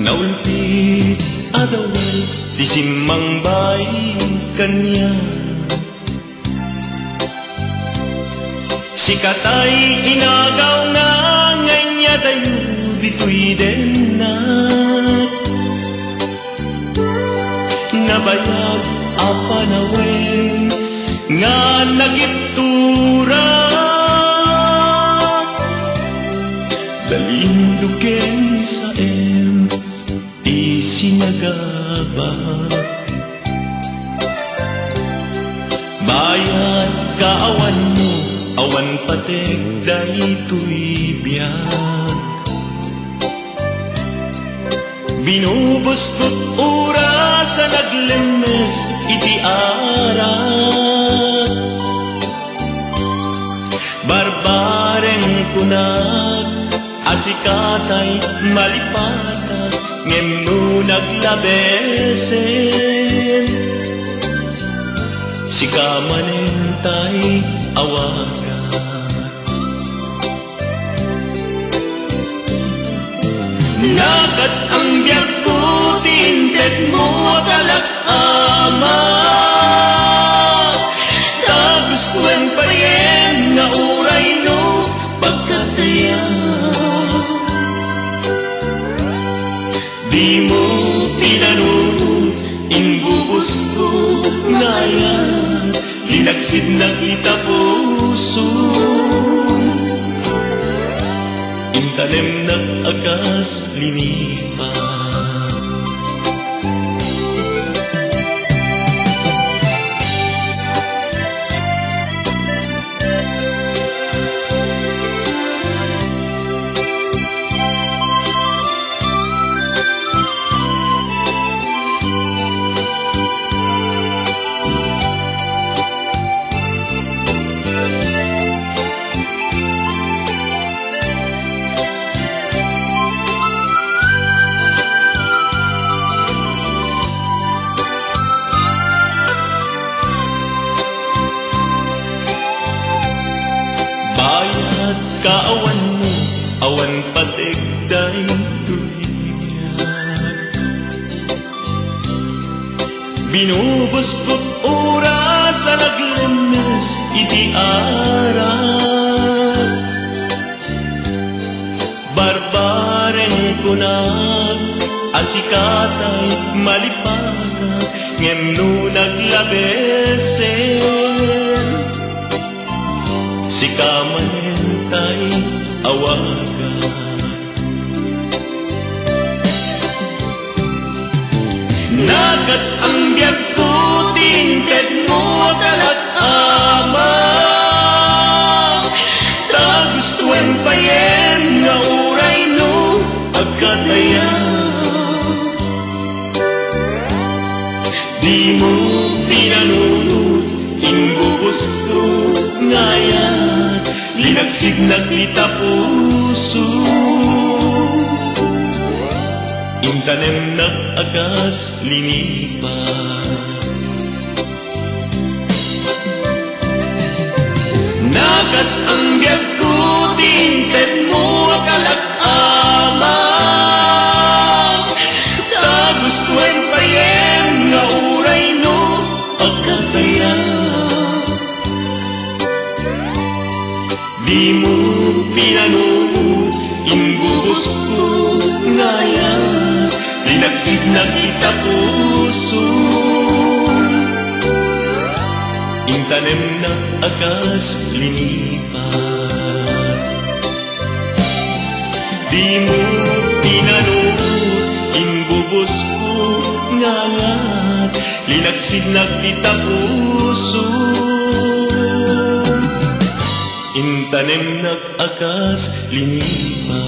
Naulpit adawal di simmang bay kanya. Sikatay inagaw na nganya dayo dito'y denat. Nabayag apanawen nga nagiptura. Dalinduken sa isinagaba. Bayad kaawan mo, awan patek daytoy biyag. Binubos ko't ura sa naglemes iti arat. Barbareng kunat asikatay malipata ngem no naglabesen. Sikamanentay awaga. Nakas ang biyak ko tinted mo kalak-ama. Tapos kwen pa yen nga uray no pagkataya. Di mo tinanong inbubos ko ngayon. Linaksid ng kita puso. Intanem ng agas linipa. Bayad kaawan mo, awan patek daytoy biyag. Binubos ko't oras sa naglemes iti arat. Barbareng kunag asikatay malipata ngem no naglabesen. Sikamanentay awaga. Nagas ang biyak ko tinted mo kalak-ama. Tagustuhan pa yen nga uray no agkataya. Di mo pinanunod inbubos ko ngayon. Linaksid na kita puso. Intanem na agas linipa. Nagas ang biyak ko tinted mo kalak-ama. Tagustuhan pa yen nga uray no agkataya. Di mo pinanunod inbubos ko ngayon. Linaksid na kita puso. Intanem na agas linipa. Di mo pinanunod inbubos ko ngayon. Linaksid na kita puso. Intanem nag-akas linipa.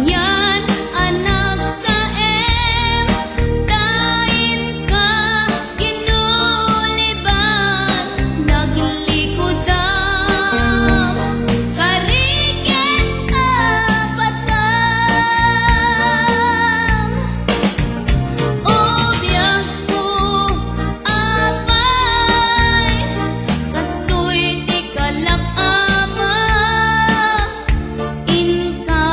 yan anak sa em, dain ka ginuliban, naglikodan, karikit sa batang. Obyak ko apay, kastoy di kalak ama, inka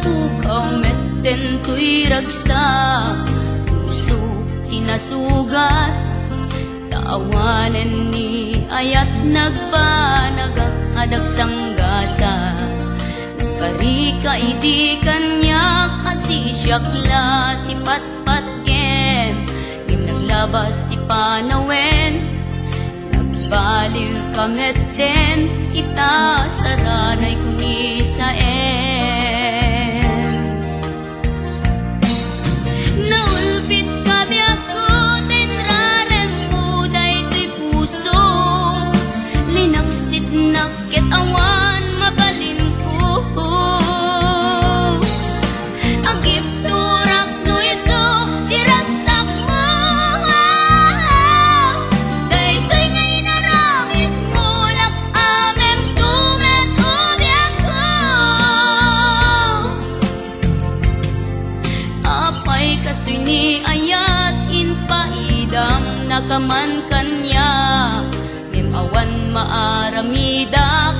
tukaw metten tuy ragsa puso tinasugat taawanen ni ayat nagbanagak adag sanggasa kari ka idi kanyak asisyakla ti patpatken ngim naglabas ti panawen nagbaliw kametten ita saranay kuni saen naulpit kabi ako tinrarem mo daytoy puso linaksit nakit awan mabalin ko agip turak no iso diragsak mo daytoy nga inaramid mo lak amem tumet ubi ako apay kastoy ni ayat inpaidam nakaman kanya ngem awan maaramidak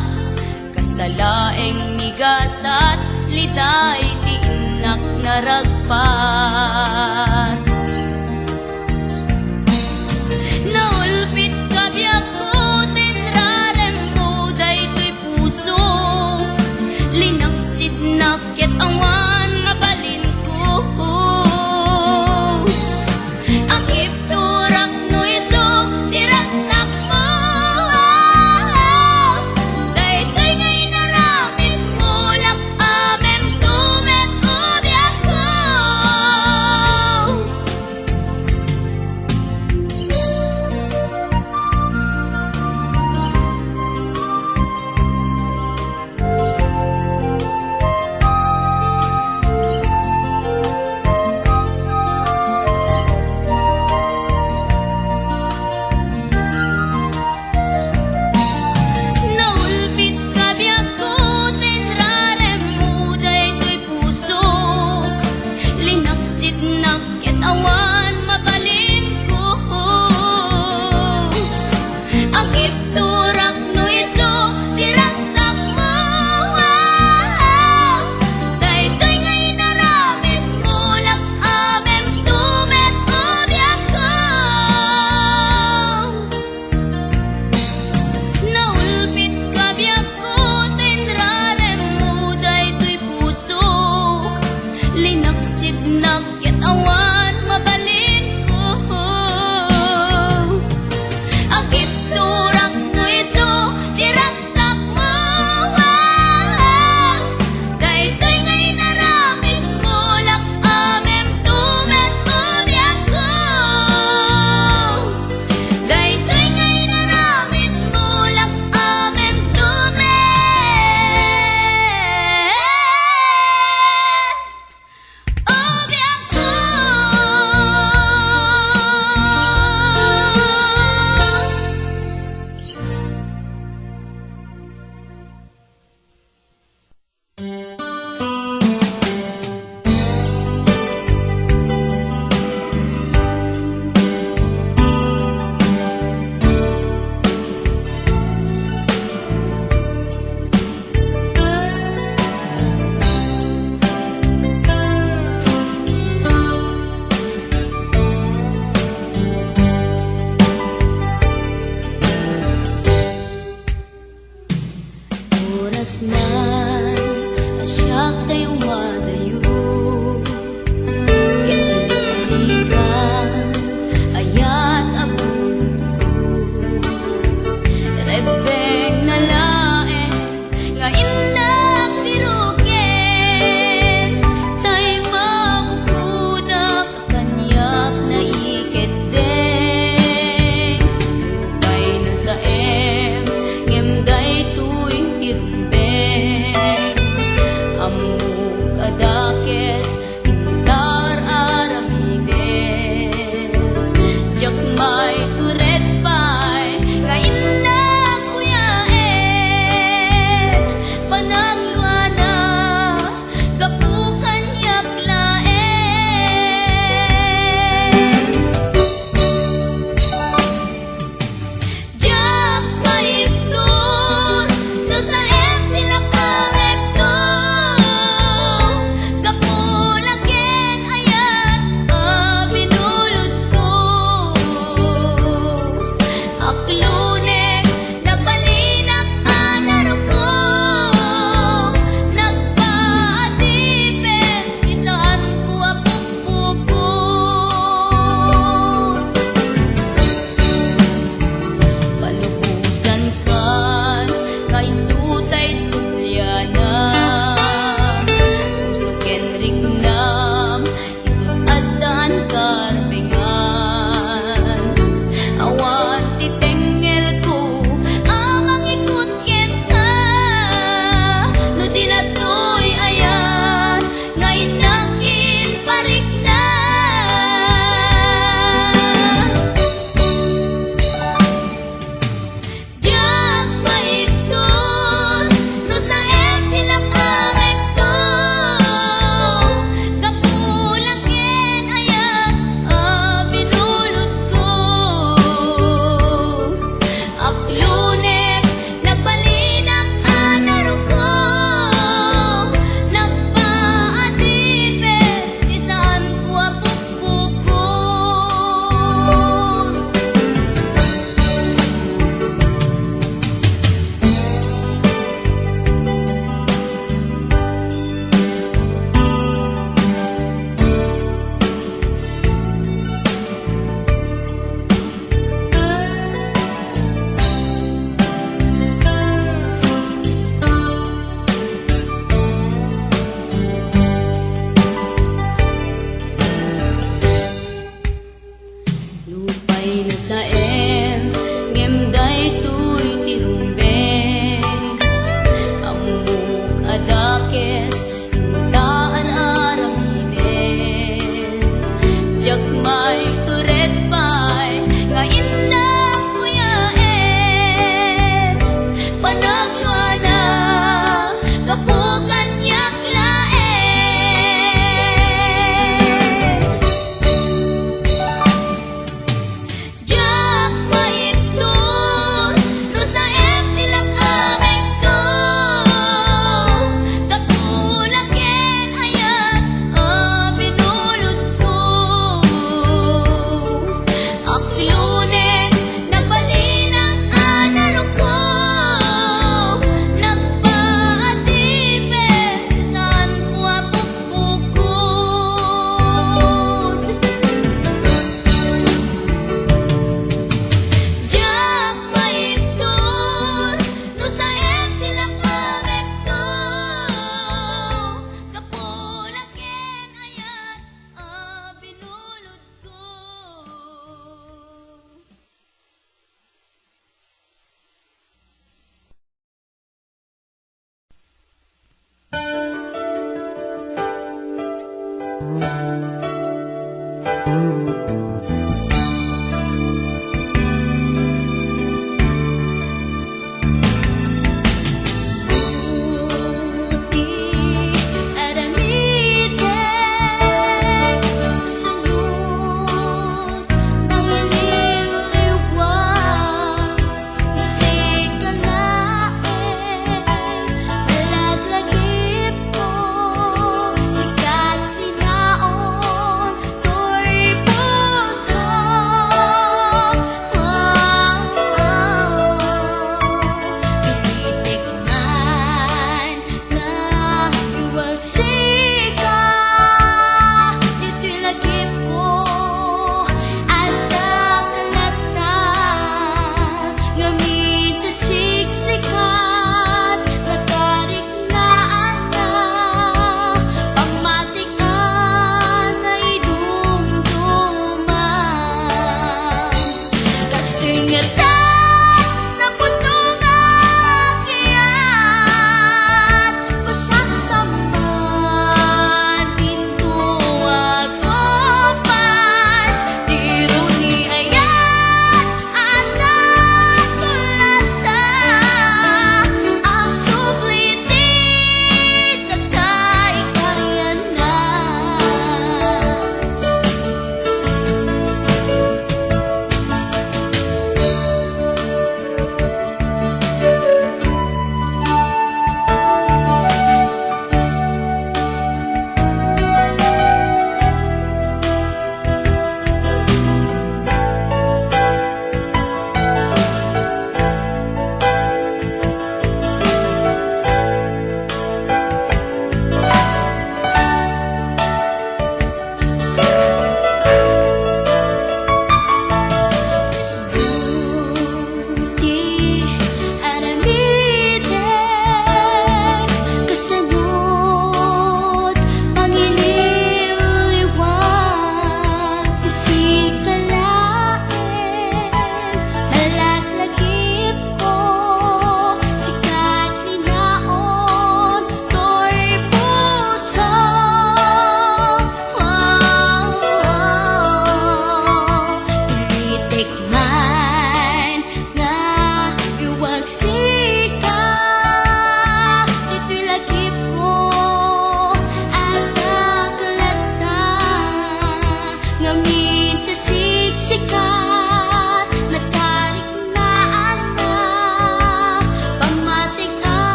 kastalaeng migasat liday ti inak naragpat naulpit kabiyak ko tinrarem mo daytoy puso linaksid nakit awan mabalin ko agip turak no iso diragsak mo daytoy nga inaramid mo lak amem tumet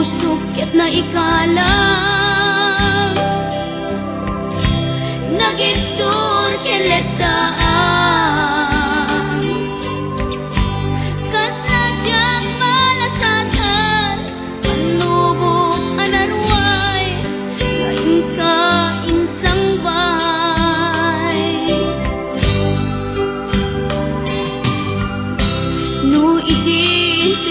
pusukit na ikalang nagitur keletaan kasadyang malasatan manubok anarway ngayon ka insang bahay no itin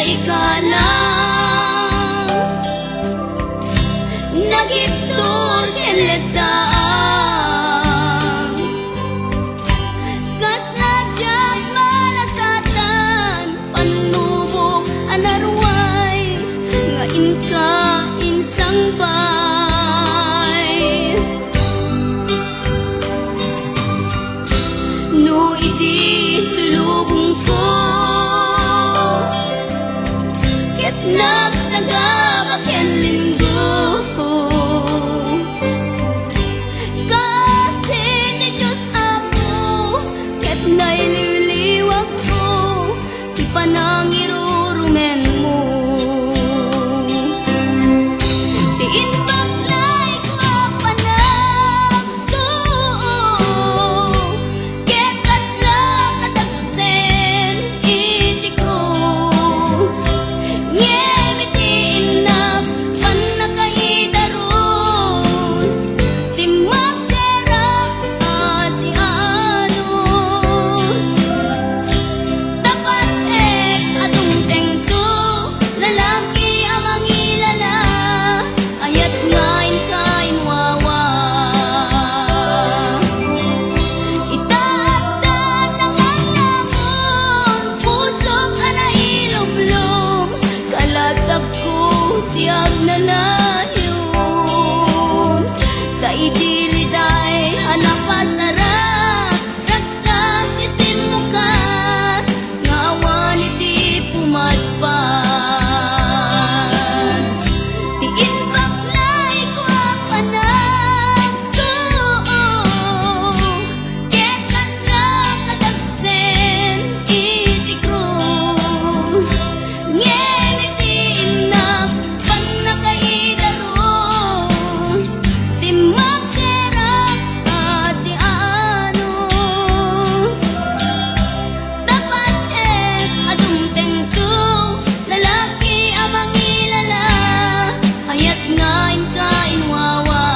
ikalang nagiptur kenledang kas najak malasatan panubok anarway nga inka insang bay no idi tulubong ko ket nagsagabak yan linggo kasi ni Diyos amo ket naililiwag ko di pa nang irurumen mo diin baklay ko apanag to ket kaslang adagsen iti krus ngemitiin na panakaidarus di magderang asianos dapat check atong tengko lalaki amang ilala ayat ngain kain wawa itaatan ng alangon pusok ana ilumlum kalasag ko tiyag na nayon kaidiliday hanap pasarap ragsak isin mukat ngawan iti pumadpan tiin baklay ko apanag to ket kaslang kadagsen iti krus ngemitiin na panakaidarus di magderang asianos dapat check adung tengko lalaki amang ilala ayat ngain kain wawa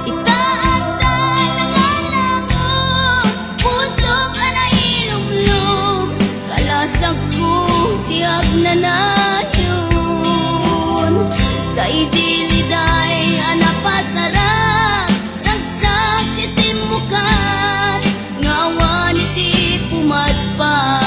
itaatan ng alangon pusok ana ilumlum kalasag ko tiyag na nayon kaidiliday ana pasarap ragsak isin mukat ngawan iti pumadpan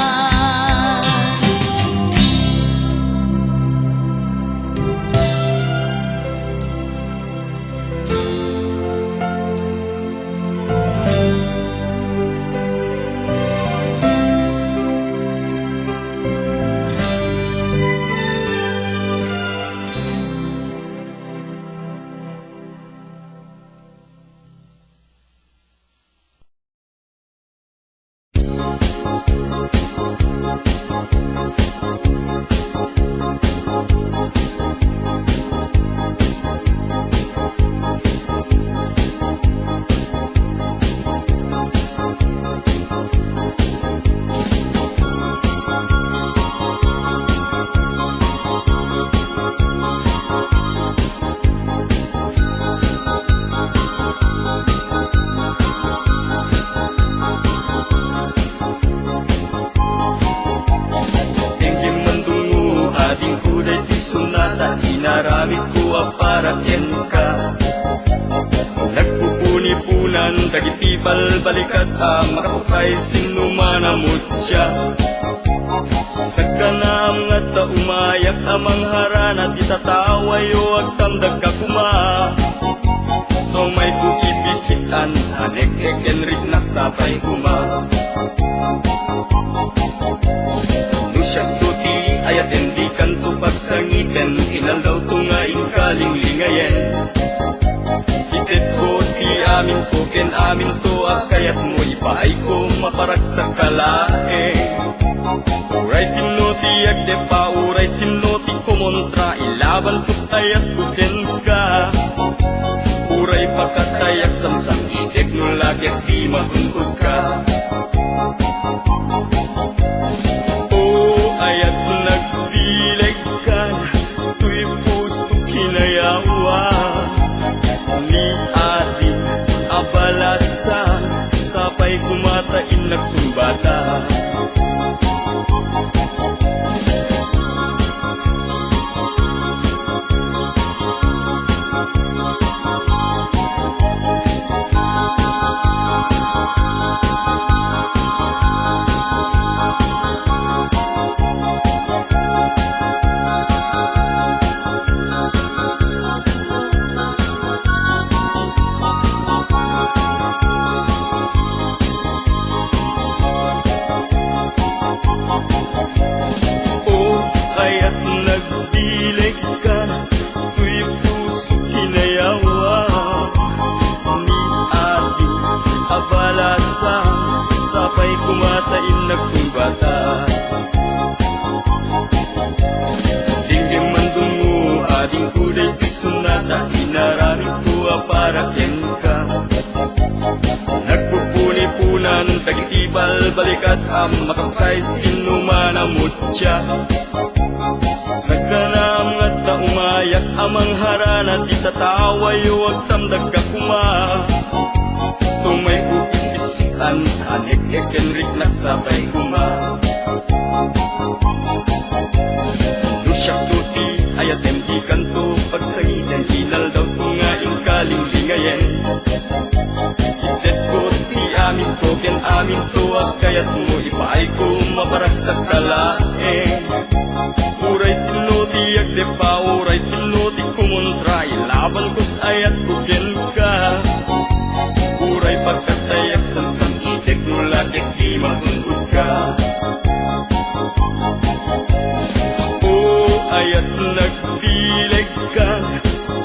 Inaramid ko para ken ka nagpupuni-punan dagiti balbalikas makapukay sinumanamot siya sagkanam nga ta umayak amang harana di tatawayo agtamdag ka kuma no may ku ibisitan hanek rik naksapay kuma nusyag tuti ayat hindi kanto pagsangiten inaldaw tungain kalinglingayen itet ko ti amin ko ken amin to akayat mo ipaay ko maparak sa kalae uray simno ti agde pa uray simno ti kumontra ilaban ko tayat ko ken ka uray pakatayak samsang idek no lagyak di mahunkod ka ayat nagdileg ka tuy puso kinayawa ni atin abalasan sapay kumatain nagsumbata nagdilig ka, tuy puso hinayawa ni ating abalasan, sabay kumatain nagsumbata. Dinggim mandungo ading kuday pisunata, inaramid ko para ken ka. Nagpupuni-punan, tagitibal balikas ang makapkay sinumanamot siya. Sa kanam nga taumayak amang harana, di tataway huwag tamdag ka kuma. Tumay upit isikan, anek Henrik na sabay kuma. Lusyak tuti, ayatem di kanto, pagsangitan, hinal daw tungaing kalinglingayen. Itet ko, ti amin ko, ken amin to, at kayat mo, ipaay ko, maparak sa kalaeng. Uray sinoti, agde pa, uray sinoti, kumuntray, laban ko't ayat ko, ken ka. Uray pagkatayak, samsam, itek mo lagik, di matundod ka. Ayat nagdilig ka,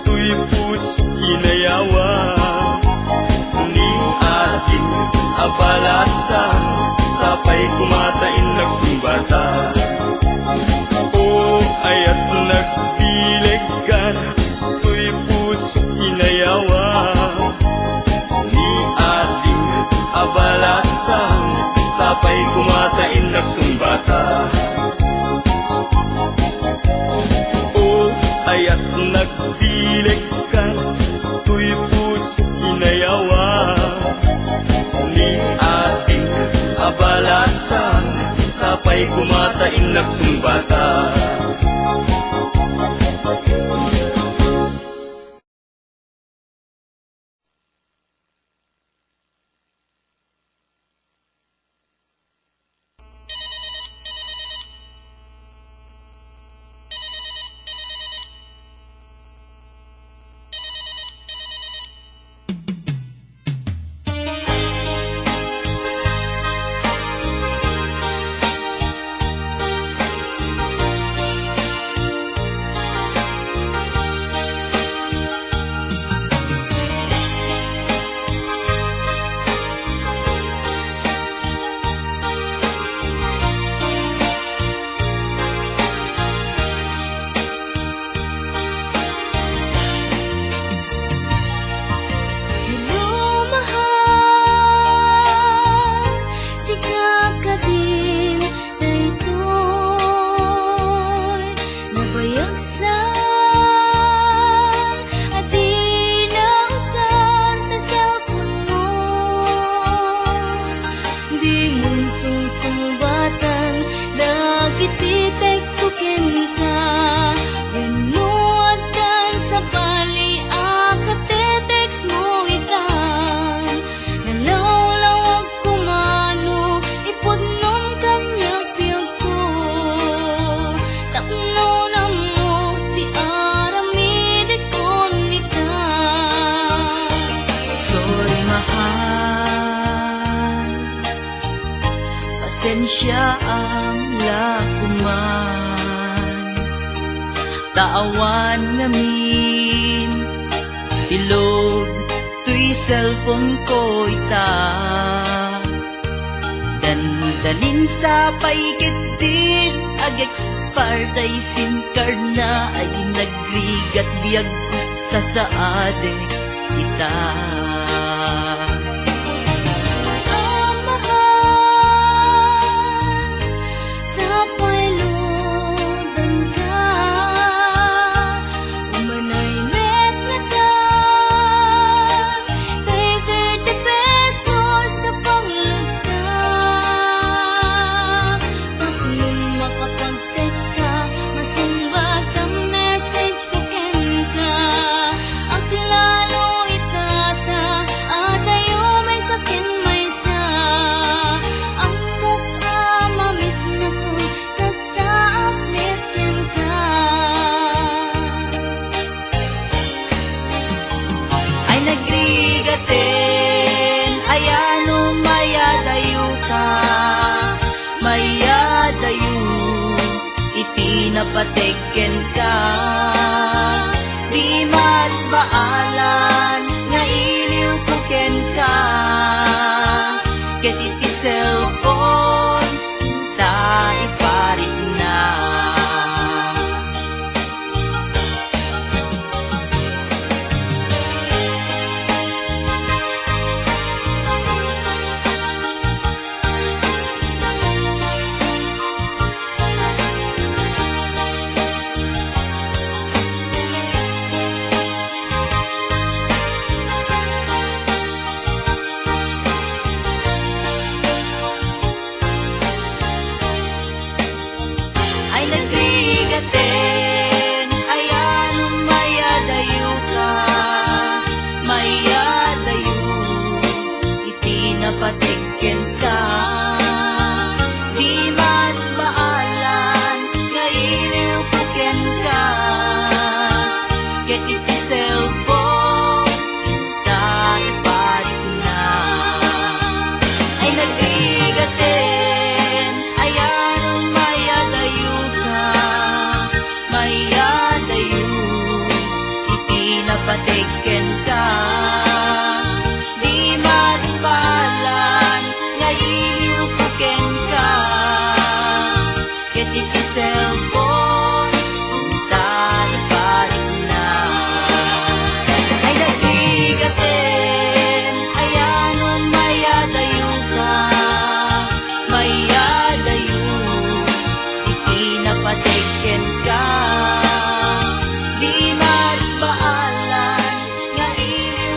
tuy puso inayawa ni ating abalasan, sabay kumatain nagsumbata. Ayat nagdilig ka, tuy puso inayawa ni ating abalasan, sabay kumatain nagsumbata. Ayat nagdilig ka, tuy puso inayawa ni ating abalasan, sabay kumatain nagsumbata. Pasensya ang lakuman, taawan ngamin, tilog tuy cellphone ko ita. Dandanin sa paikit ag-expire tay SIM card na ay nagrigat biyag ko sa saade kita. Lalo itata napateken ka. Di mas baalan nga iliw puken ka. Ket iti cellphone ta iparit na. Ay nagbigaten, ayan mayadayo ka, mayadayo, iti napateken ka. Di mas baalan, nga iliw puken ka, ket iti cellphone, ta iparit na. Ay nagbigaten, ayan mayadayo ka, mayadayo, iti napateken ka. Di mas baalan, nga iliw puken ka, ket iti cellphone, ta iparit na. Ay nagbigaten, ayan mayadayo ka, mayadayo, iti napateken ka. Di mas baalan, nga iliw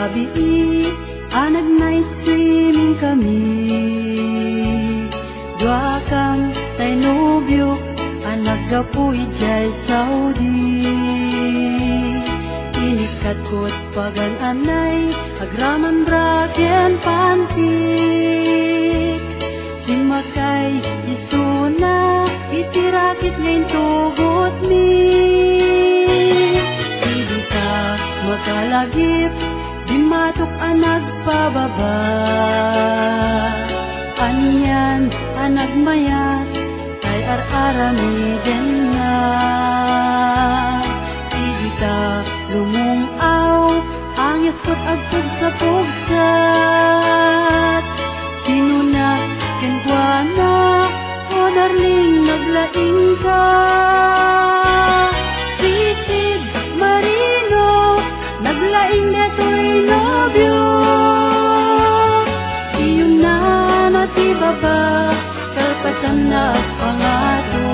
arabi anag night swimming kami. Dua kang tay nobyo anag gapuy jay Saudi. Inikat ko't pagan anay agraman braken pantik. Simakay isuna itirakit ngayon tugot mi. Hindi ka makalagip di matok anag pababa. Aniyan anag mayat ay ar-arami din na. Hindi ka lumungaw ang yaskot agpag sa pugsat. Kinuna kenkwana o darling naglaing ka. Sisid Marino naglaing deto'y nobyo. Iyon na natibaba kalpasan na pangato.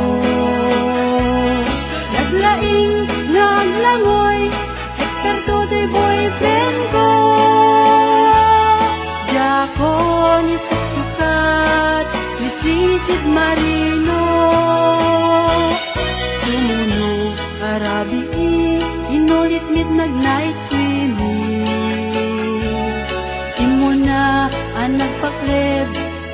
Naglaing naglangoy eksperto di boyfriend ko. Jako ni suksukat ni Sisid Marino. Sumuno arabi inulit mit nag night swimming. Imo na ang nagpakleb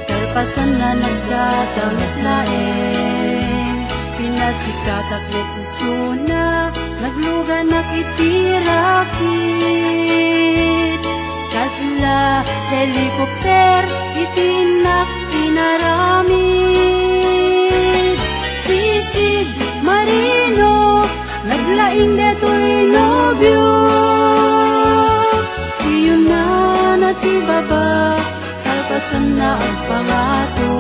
kalpasan na nagdadawit laeng. Pinasikataklet isuna nagluga nakitirakit. Kasla helikopter itinak pinaramid. Sisid Marino naglaing deto'y nobyo. Iyon na natibaba kalpasan na ang pangato.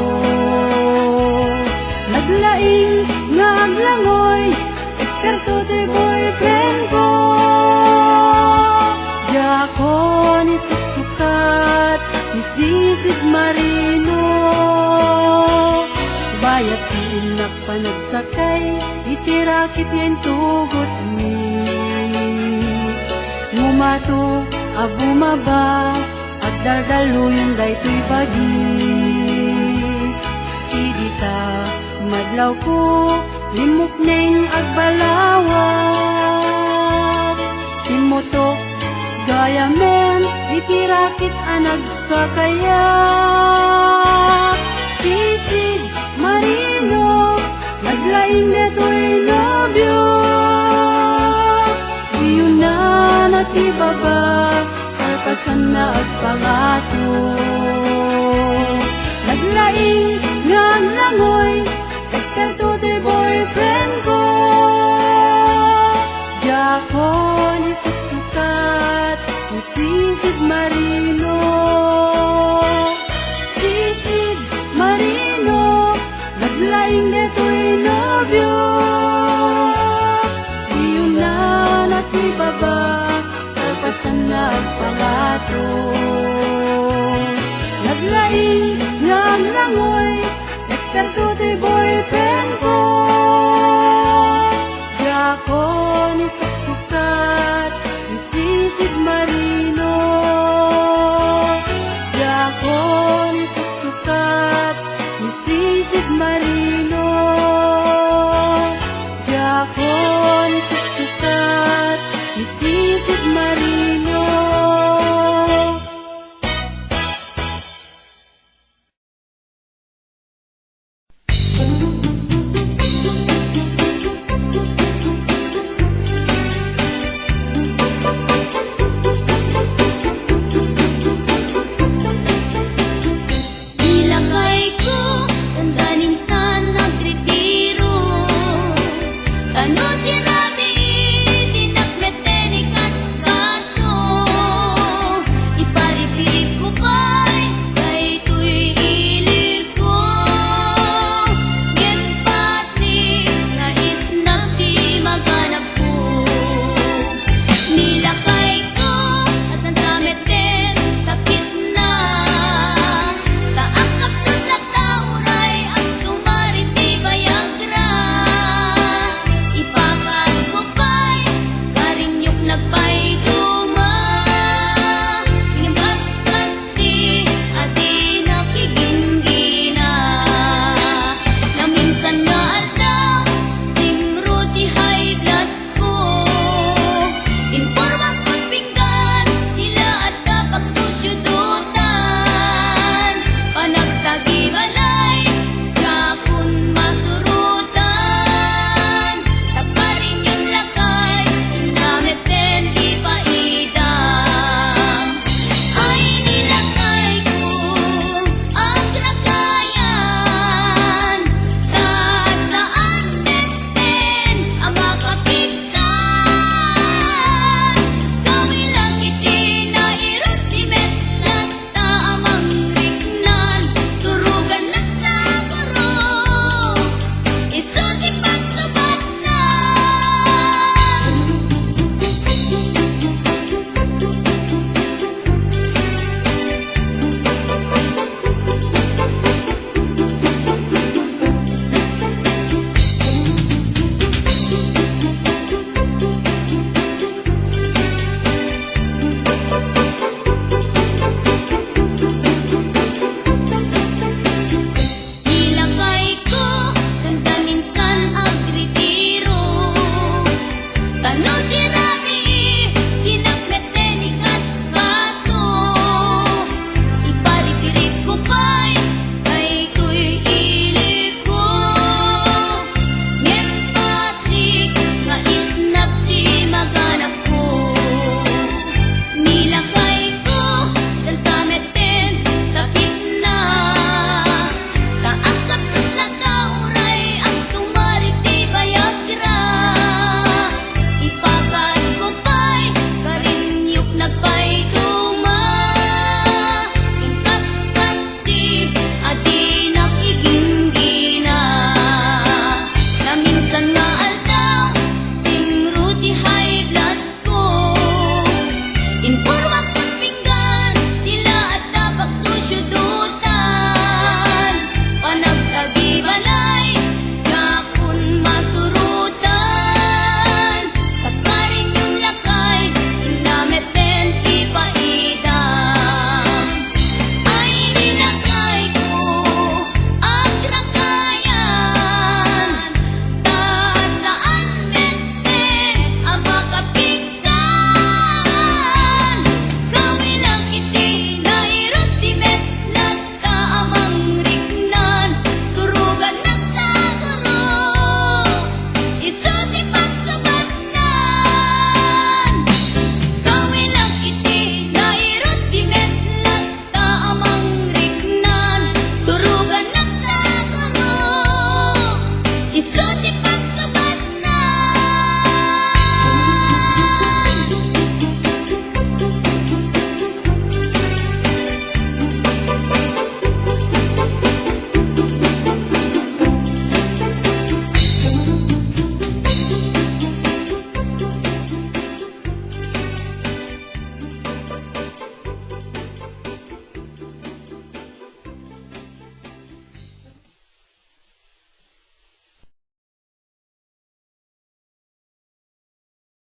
Naglaing naglangoy eksperto di boyfriend ko. Jako ni suksukat ni Sisid Marino. Bayat inak panagsakay itirakit ngayon tugot mi. Ngumato abumaba agdaldaluyon daytoy bagi. Idita madlaw ko limok neng agbalawak. Timutok gaya men itirakit anag sa kaya. Sisid Marino naglaing deto'y nobyo. Iyon na natibaba kalpasan na agpangato. Naglaing naglangoy eksperto di boyfriend ko. Jako ni suksukat ni Sisid Marino. Sisid Marino naglaing deto'y nobyo. Iyon na natibaba kalpasan na agpangato. Naglaing naglangoy eksperto di boyfriend ko. Jako ni